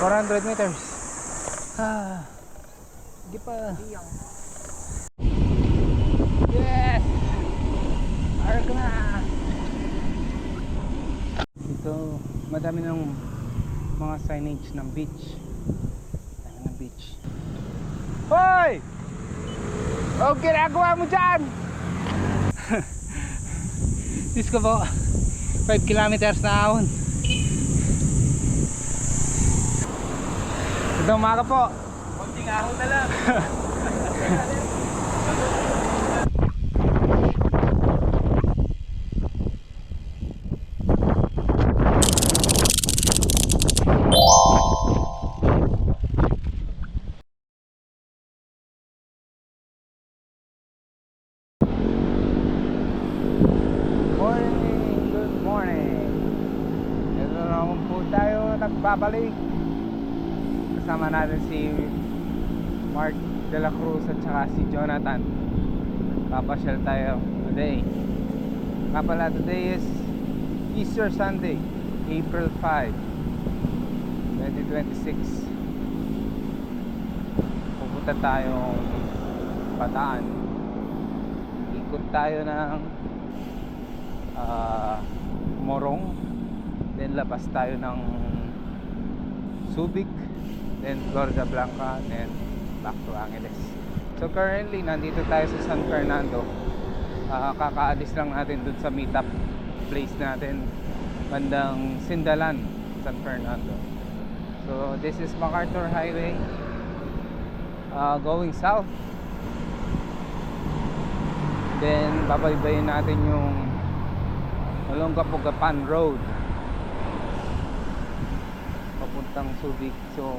400 meters. Hindi pa. Yes! Arag na! Dito, madami ng mga signage ng beach. Dami ng beach. Hoy! O ginagawa mo dyan? Diyos ko po, 5 kilometers na ahon. Ito umaga po. Konting ahon na lang. Good morning. Ito na naman po tayo nagbabalik. Kasama natin si Mark De La Cruz at saka si Jonathan. Papasyal tayo today. Nga pala, today is Easter Sunday, April 5, 2026. Pupunta tayong Bataan. Ikot tayo ng Morong, then labas tayo ng Subic, then Florida Blanca, then back to Angeles. So currently nandito tayo sa San Fernando. Kakaalis lang natin dun sa meetup place natin bandang Sindalan, San Fernando. So this is MacArthur Highway, going south. Then babaybayin natin yung Olongapogapan Road papuntang Subic. So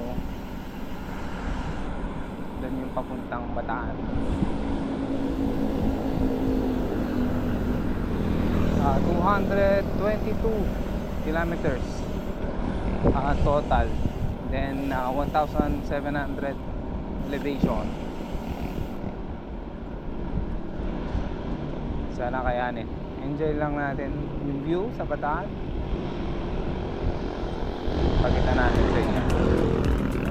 doon yung papuntang Bataan. 222 kilometers total, then 1,700 elevation. Sana kayanin. Enjoy lang natin yung view sa Bataan. Pakita natin sa inyo.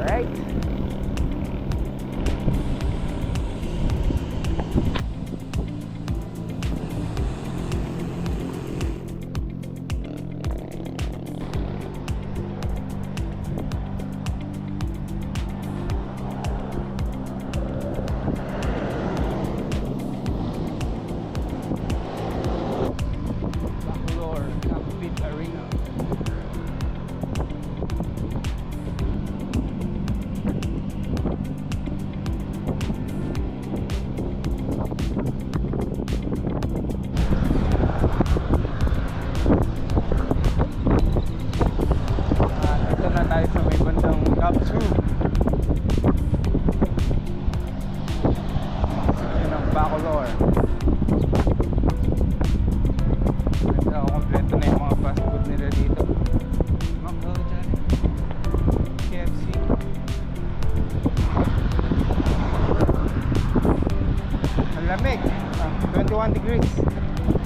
Alright. Lamig, 21 degrees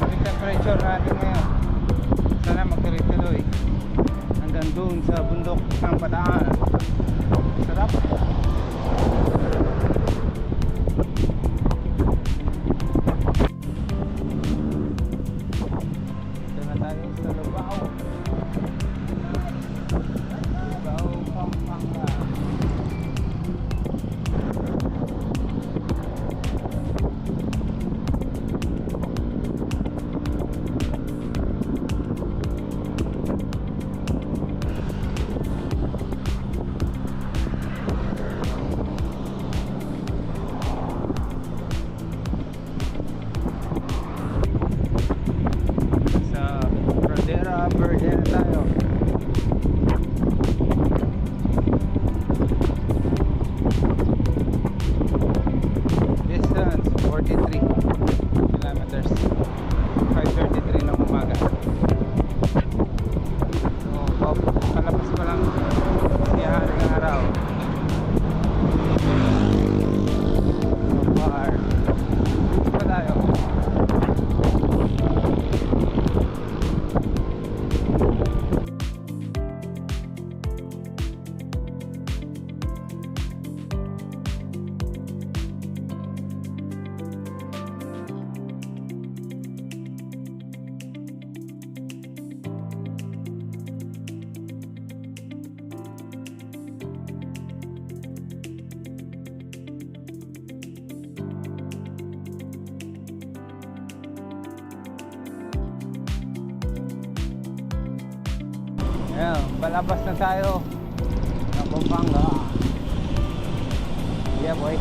yung temperature natin ngayon. Sana magtuloy-tuloy hanggang doon sa bundok ng Bataan. Sarap. Ito na tayo sa Lubao. Lubao, Pampanga. Bird tayo. Distance 43 kilometers, 5:33 ng umaga. So palabas pa lang siyahan ng araw. Bar pa tayo. Palabas na tayo ng Pampanga. Yeah boy.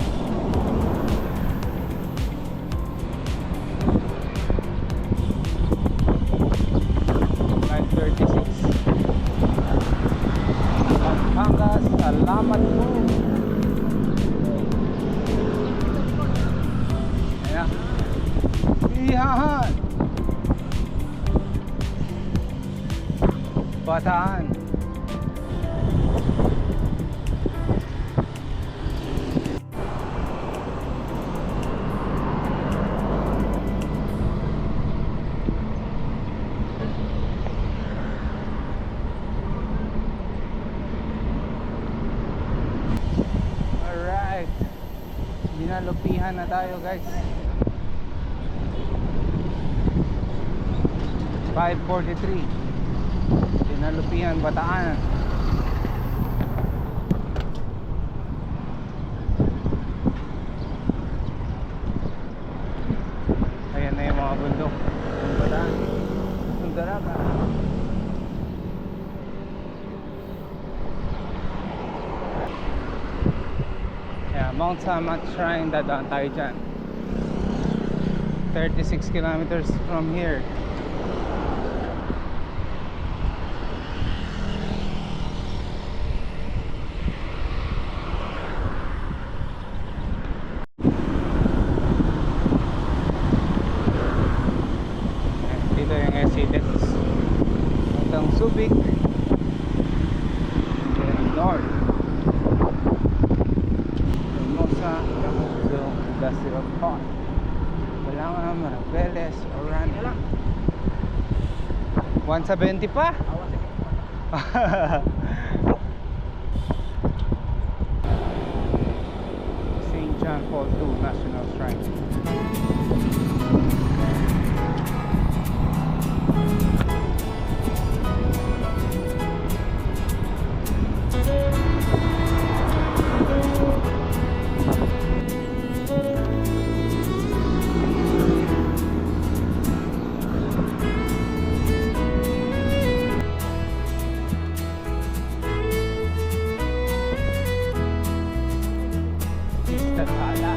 Pampanga, salamat po. Ayan. Iyahan. Bataan. Alright. Binalupihan na tayo guys. 5:43. Binalupihan, Bataan. Ayan na yung mga bundok ng Bataan. Sundaraga. Yeah, Mount Samat Shrine, dadaan tayo dyan. 36 kilometers from here. Dito yung residence hanggang Subic, then north Hermosa, Ramuzo Industrial Park, Balanga, Maraveles, Orani. 170 pa? St. John Paul II National Shrine. Tatala.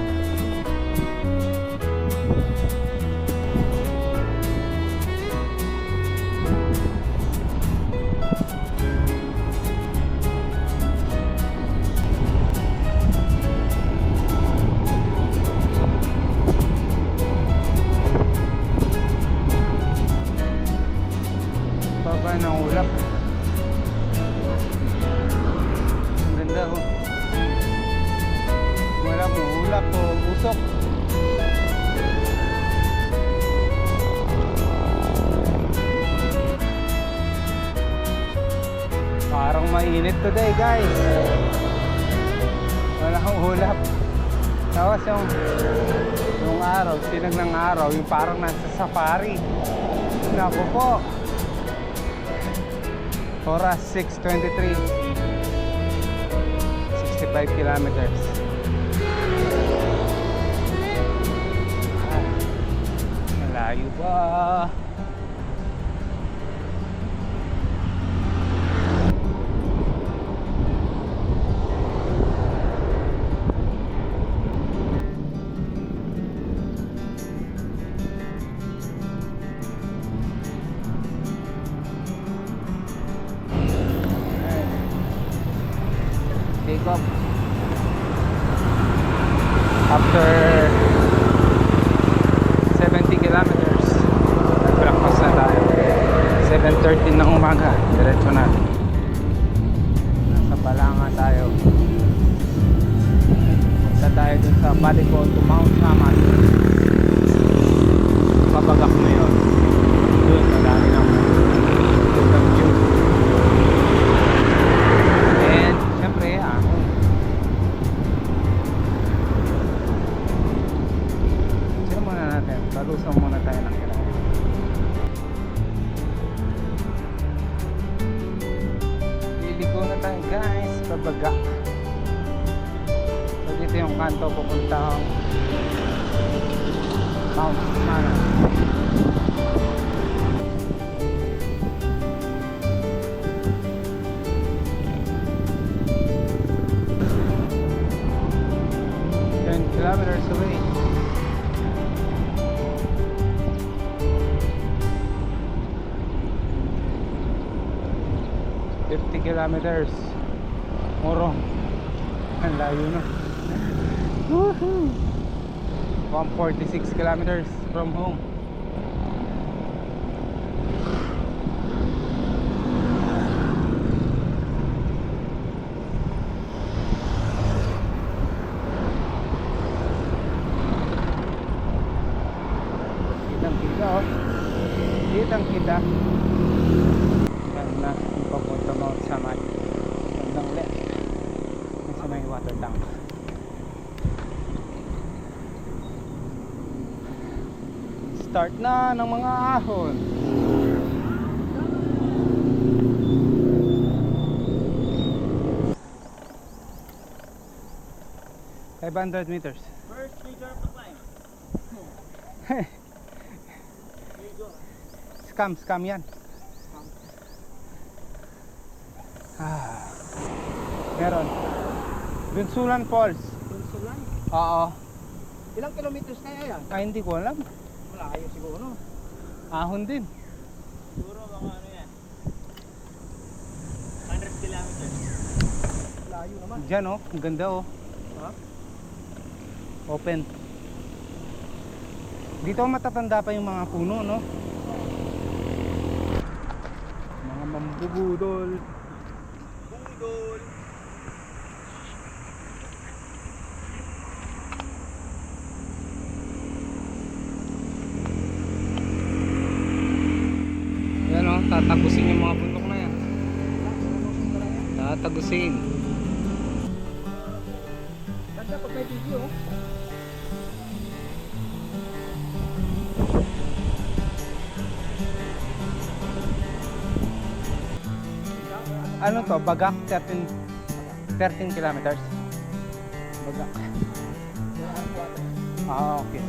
Baba ng ulap. Ang ganda oh. Wala mo ulap o usok. Parang mainit today guys. Wala kang ulap. Tapos yung araw, sinag ng araw, yung parang nasa safari. Naku po. Oras 6:23. 65 kilometers. Malayo ba? Take off after 70 kilometers. Breakfast na tayo. 7:30 ng umaga. Diretso na. Nasa Balanga tayo. Punta tayo dun sa Balico to Mount Samat. Babagak mo yun. Dun, madami ng view. And syempre ahon. Sino muna natin? Talusan muna tayo ng ilan. Liliko na tayo guys. Babagak. So dito yung kanto pupuntang Mount Samat. kilometers. Morong. Ang layo na. Woohoo! 146 kilometers from home. Kitang-kita oh. Kitang-kita. Yan na, yung papunta Mount Samay. Bandang left. Sa may water tank. Start na ng mga ahon. $500 meters. First major of the climb. Scam yan. Meron. Bunsulan Falls. Bunsulan? Oo. Ilang kilometers kaya yan? Ay, hindi ko alam. Malayo siguro. Ahon din. Siguro mga ano yan. 100 kilometers. Layo naman. Diyan oh, ang ganda oh. Ha? Open. Dito matatanda pa yung mga puno, no? Mga mambubudol. Budol. Yan oh, tatagusin yung mga bundok na yan. Tatagusin. Ganda pag may video. Ano to? Bagak 13 kilometers. Bagak. Ah, okay.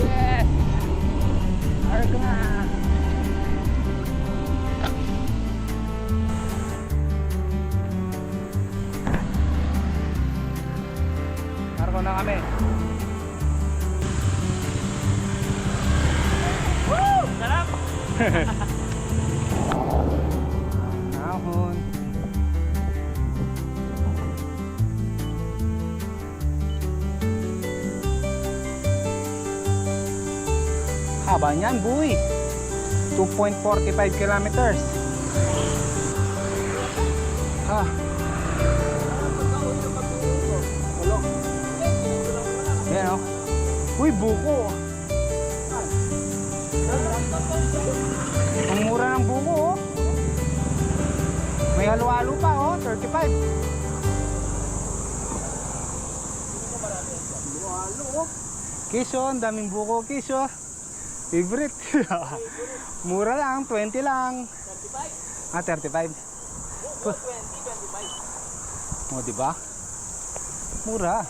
Yes! Arga! Argo na kami. Woo! Sarap! Ahon. Haba niyan, buwi. 2.45 kilometers. Ha. Yan oh. Uy, buko. Ang mura ng buko oh. May halo-halo pa oh, 35. Kisyo, ang daming buko, kisyo. Favorite. Mura lang, 20 lang. 35? Ah, 35. 20, 25. O, diba? Mura.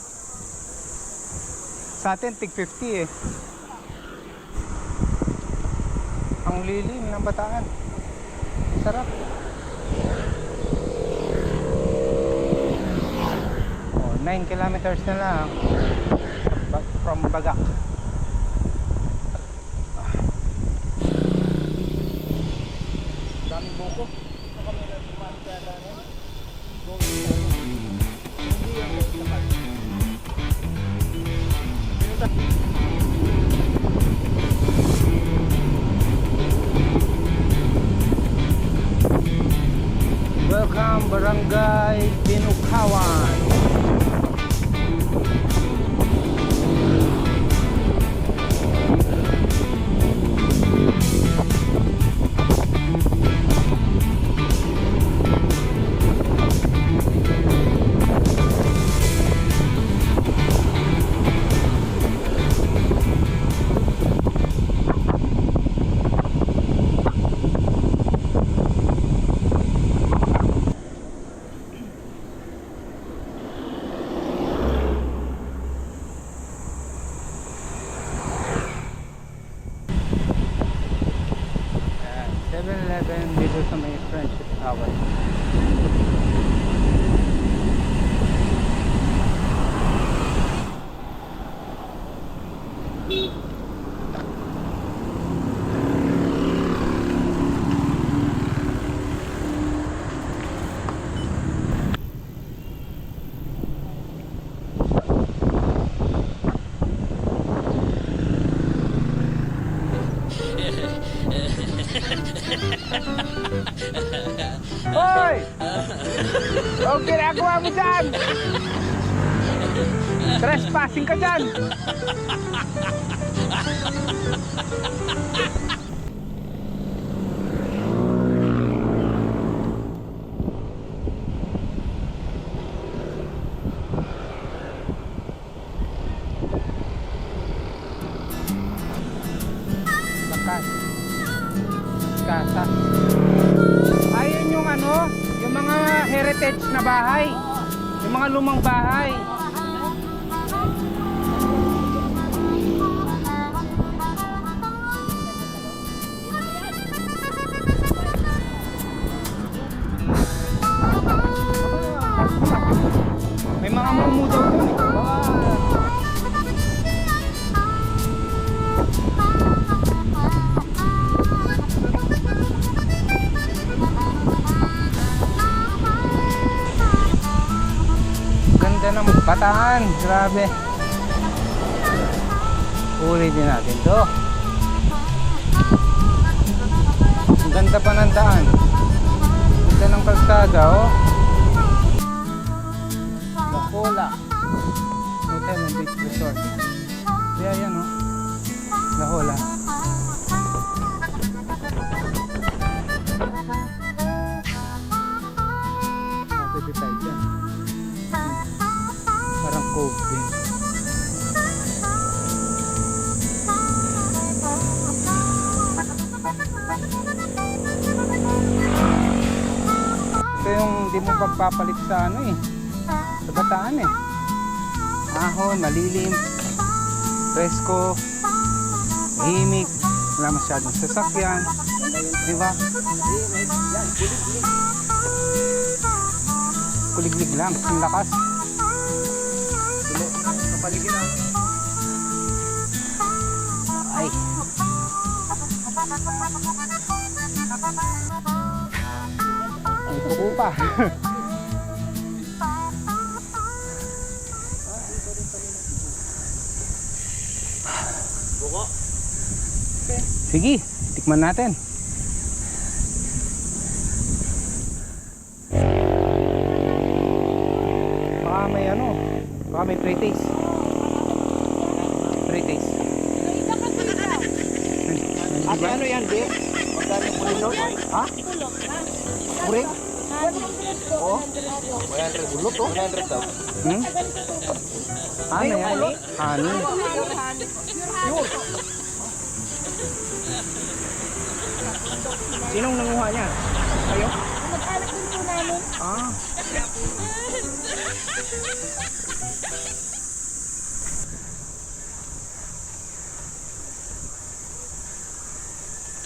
Sa atin, tig 50 eh. Ang lilim ng Bataan. Sarap. Oh, 9 kilometers na lang from Bagak. Daming buko. Ito kami lang sumasada na. Welcome Barangay Pinukawan. Huwag ginagawa mo dyan! Trespassing ka dyan! Lakas. Kasa. Ayun yung ano, yung mga heritage na bahay. Yung mga lumang bahay. May mga mumu daw dun eh. Ganda ng Bataan, grabe. Ulitin natin to. Ang ganda pa ng daan. Ganda ng kalsada, oh. Lacola Hotel and Beach Resort. Kaya yan, oh. Lacola. Pwede tayo dyan. Parang cove din. Ito yung di mo pagpapalit sa ano eh, sa Bataan eh. Ahon, malilim, presko, himik, wala masyadong sasakyan, di ba? Kuliglig lang, ang lakas. Kapaligiran. Ay. Ang kuko pa. Buko. Sige, tikman natin. Baka may ano, baka may pre-taste. Pre-taste. Ate, ano yan, Be? Magkano yung kulino? Ha? Kuring? Oo. 100 gulot, oh. 100 daw. Hmm? Ano yan? Ano? Sinong nanguha niya? Kayo? Mag-alak din po namin. Ah.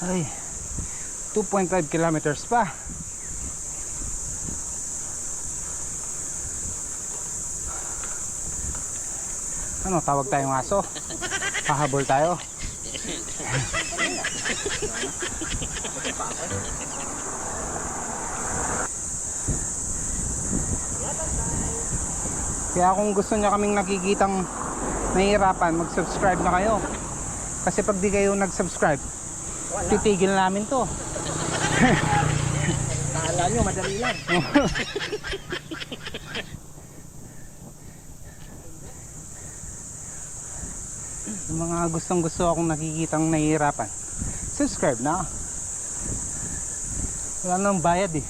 Ay, 2.5 kilometers pa. Ano, tawag tayong aso? Hahabol tayo. Kaya kung gusto niya kaming nakikitang nahihirapan, mag-subscribe na kayo. Kasi pag di kayo nag-subscribe, titigil namin to. Akala nyo, madali lang. Yung mga gustong gusto akong nakikitang nahihirapan, subscribe na. Wala nang bayad eh.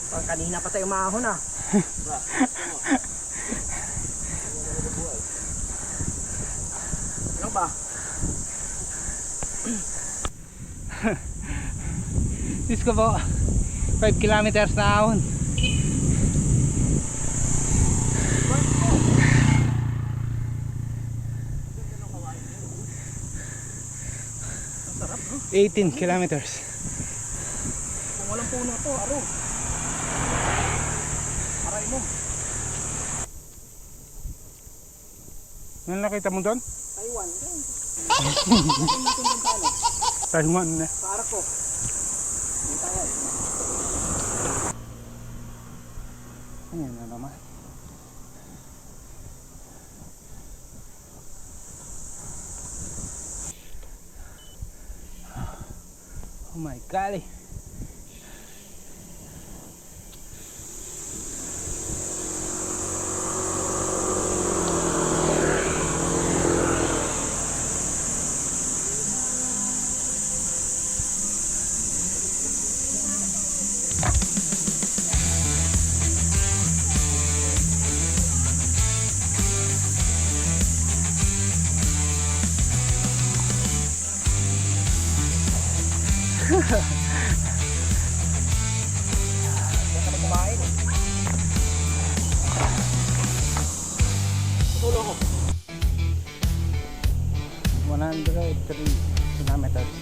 Pang kanina pa tayo maahon, ah. Ano ba? Diyos ko po, 5 kilometers na ahon. Sarap, no? 18 kilometers. Kung walang puno to, aro. Aray mo. Ano nakita mo doon? Taiwan. Taiwan na. Para ko. Ayan na naman. Oh my golly. Diyan kami kumain. Tulo ko. 103 kilometers.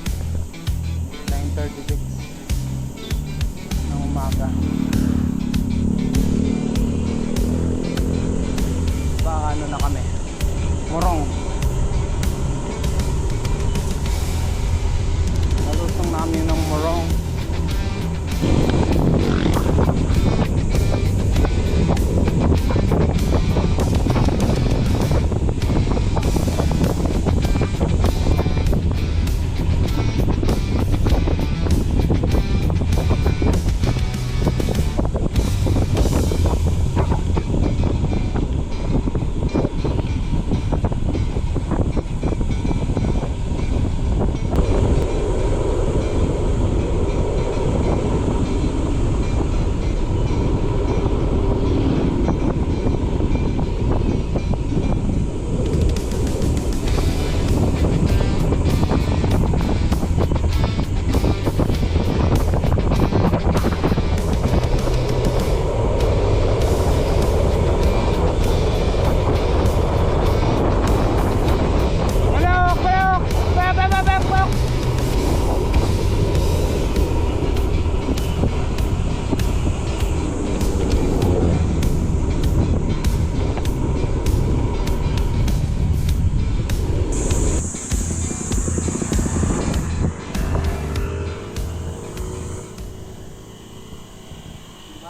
9:36 ng umaga. Baka ano na kami, Morong. Nalusong namin ng Morong.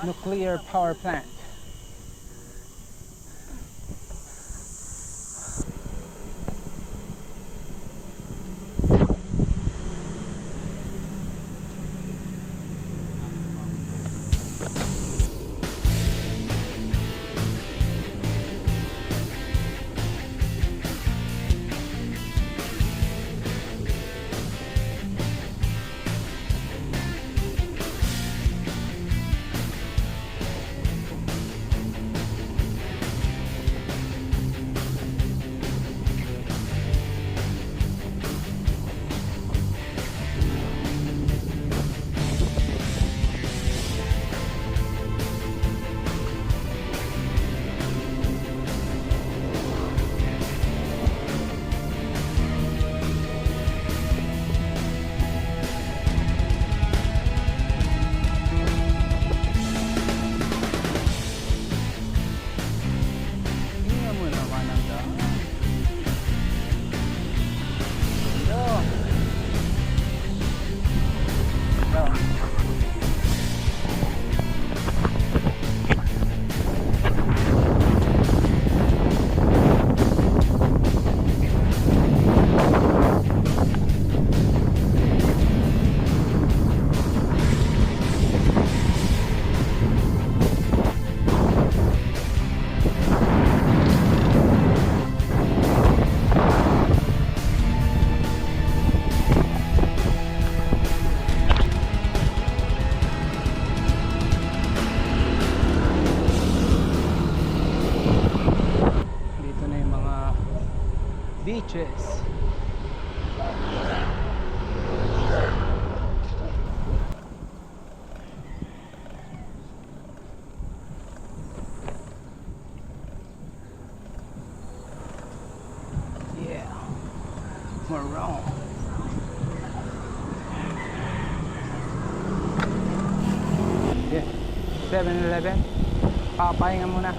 Nuclear power plant. Tingnan mo naman ang daan. Ito. Ito. Dito na yung mga beaches. Yeah. Morong. Yeah. 7-Eleven. Papahinga muna.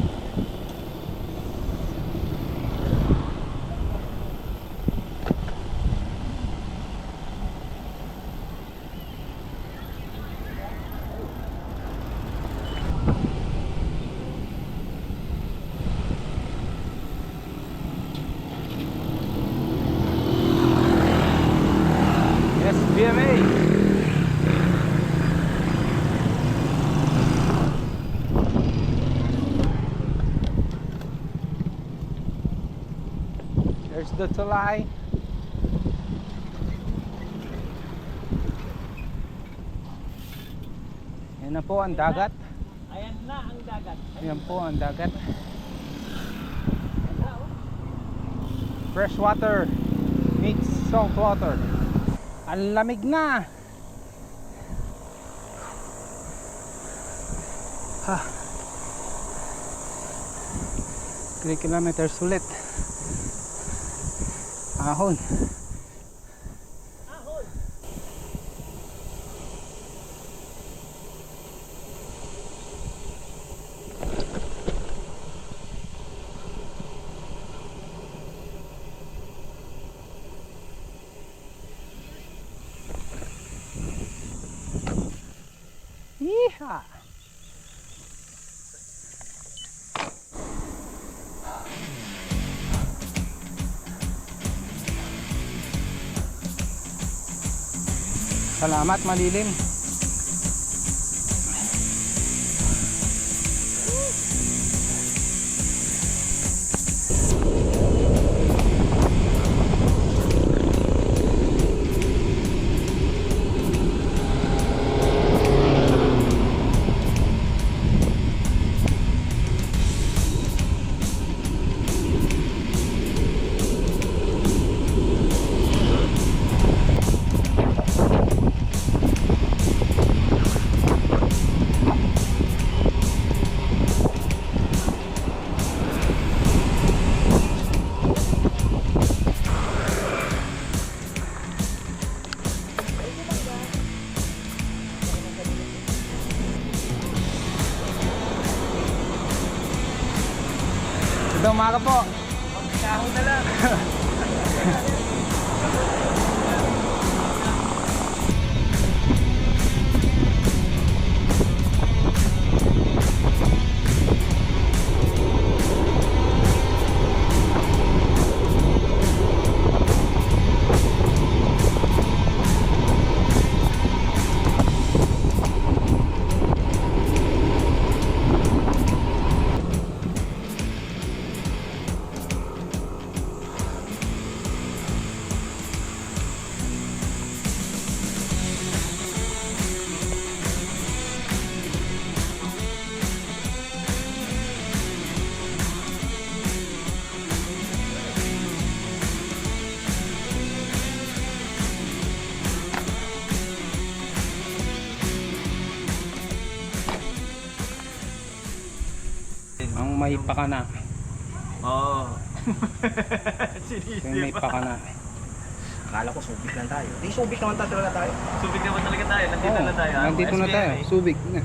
Yes, BMA. the tulay. Yan na po ang dagat. Ayan na ang dagat. Yan po ang dagat. Fresh water meets salt water. Ang lamig na. Ha. 3 kilometers ulit. Ahon. Yeehaw! Salamat, malilim. Magandang umaga po. Kahon na lang. Ang may pakana. Oo. Yung may pakana. Akala ko subik lang tayo. Di subik naman talaga tayo. Subig naman talaga tayo. Nandito na tayo. Nandito na tayo. Subic na.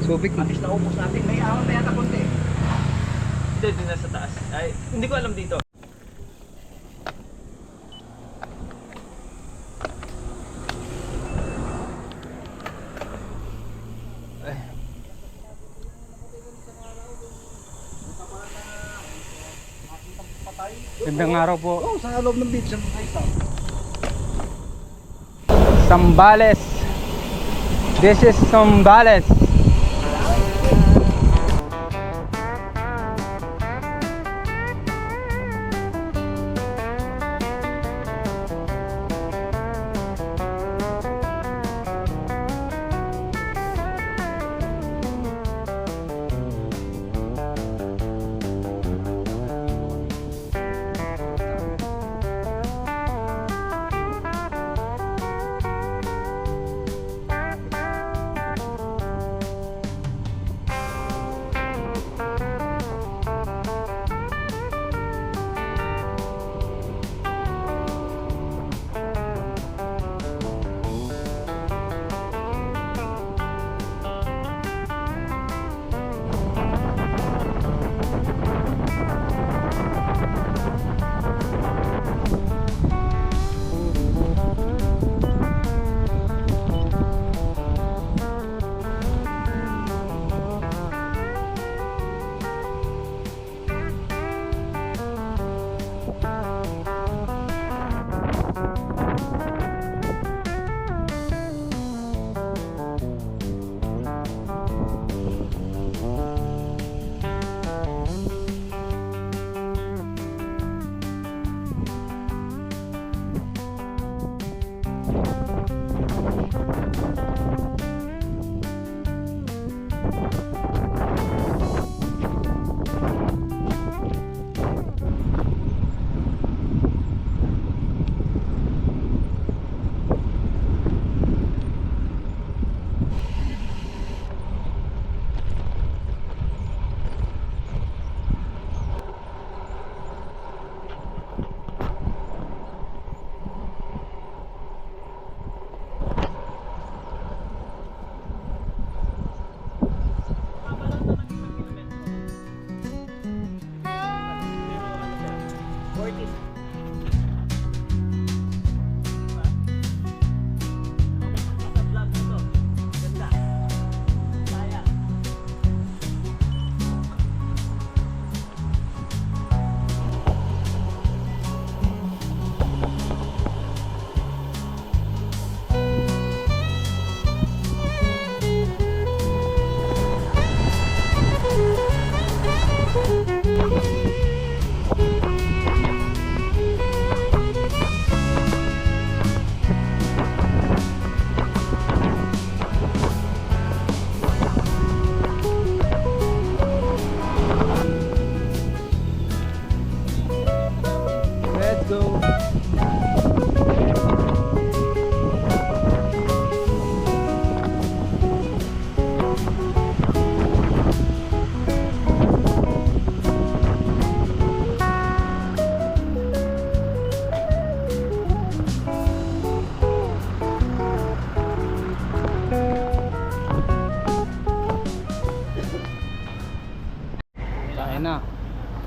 Subic na. At least naubos natin. May ahon na yata konti. Hindi, din nasa taas. Ay, hindi ko alam dito. Gandang araw po. Oo, sa loob ng beach. Zambales. This is Zambales.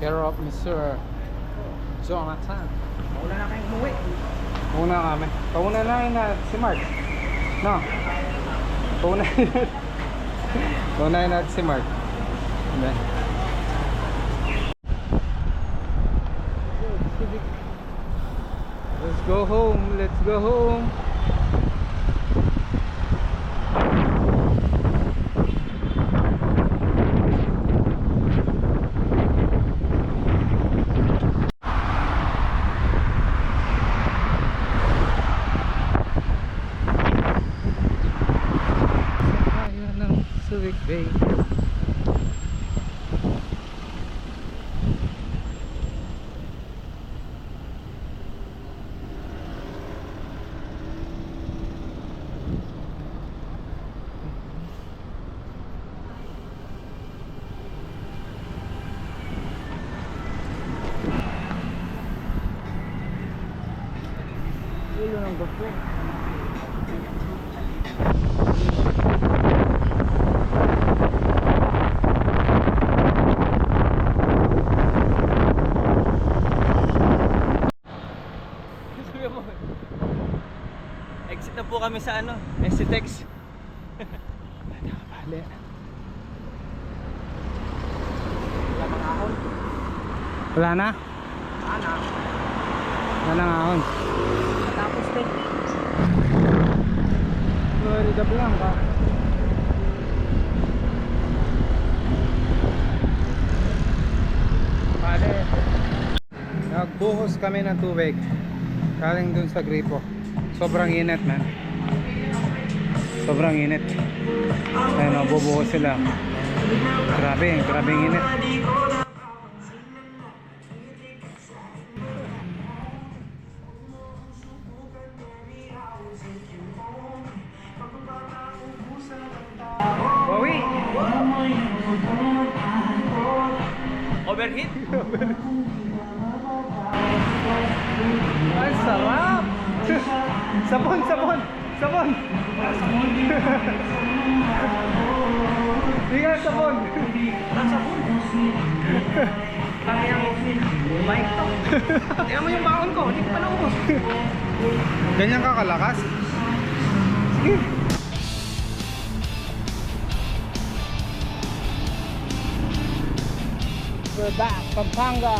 care of Mr. Jonathan. Mauna na kayong umuwi. Una kami. Pauna na yun na si Mark. No? Pauna na si Mark. Amen. Let's go home. Let's go home. Kaya ng Subic Bay. Ulo ng GoPro. Exit na po kami sa ano, SCTEX. Bale. Wala mga ahon. Wala na? Sana. Wala nang ahon. Tapos din. Florida Blanca. Bale. Nagbuhos kami ng tubig. Galing dun sa gripo. Sobrang init, man. Sobrang init. Ayun, bubuhos sila. Grabe, grabing init. Bawi! Overheat? Ay, sarap! Sabon, sabon! Sabon! Hindi ka sabon! Kaya mo. Mic to. Tingnan mo yung baon ko. Hindi ko pa naubos. Ganyan ka kalakas? Sige! We're back, Pampanga!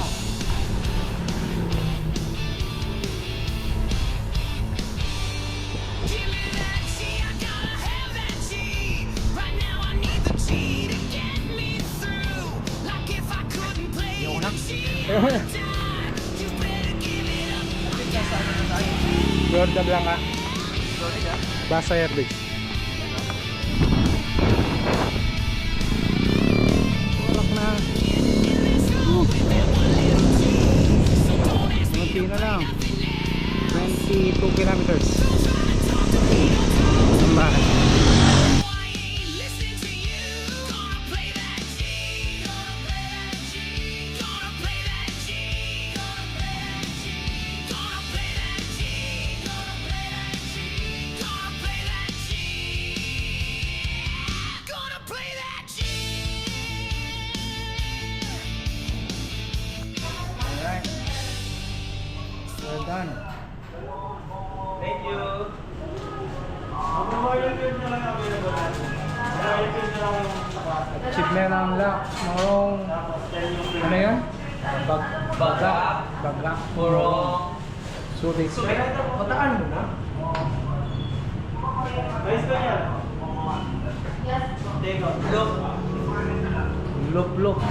Florida Blanca. Basa Airbase. Orak na. Munti na lang. 22 kilometers. Bakit? Well done. Thank you. Chip na lang lang. Marong... Ano yun? Bagak. Puro. Subic. Pataan mo na. Look. Look.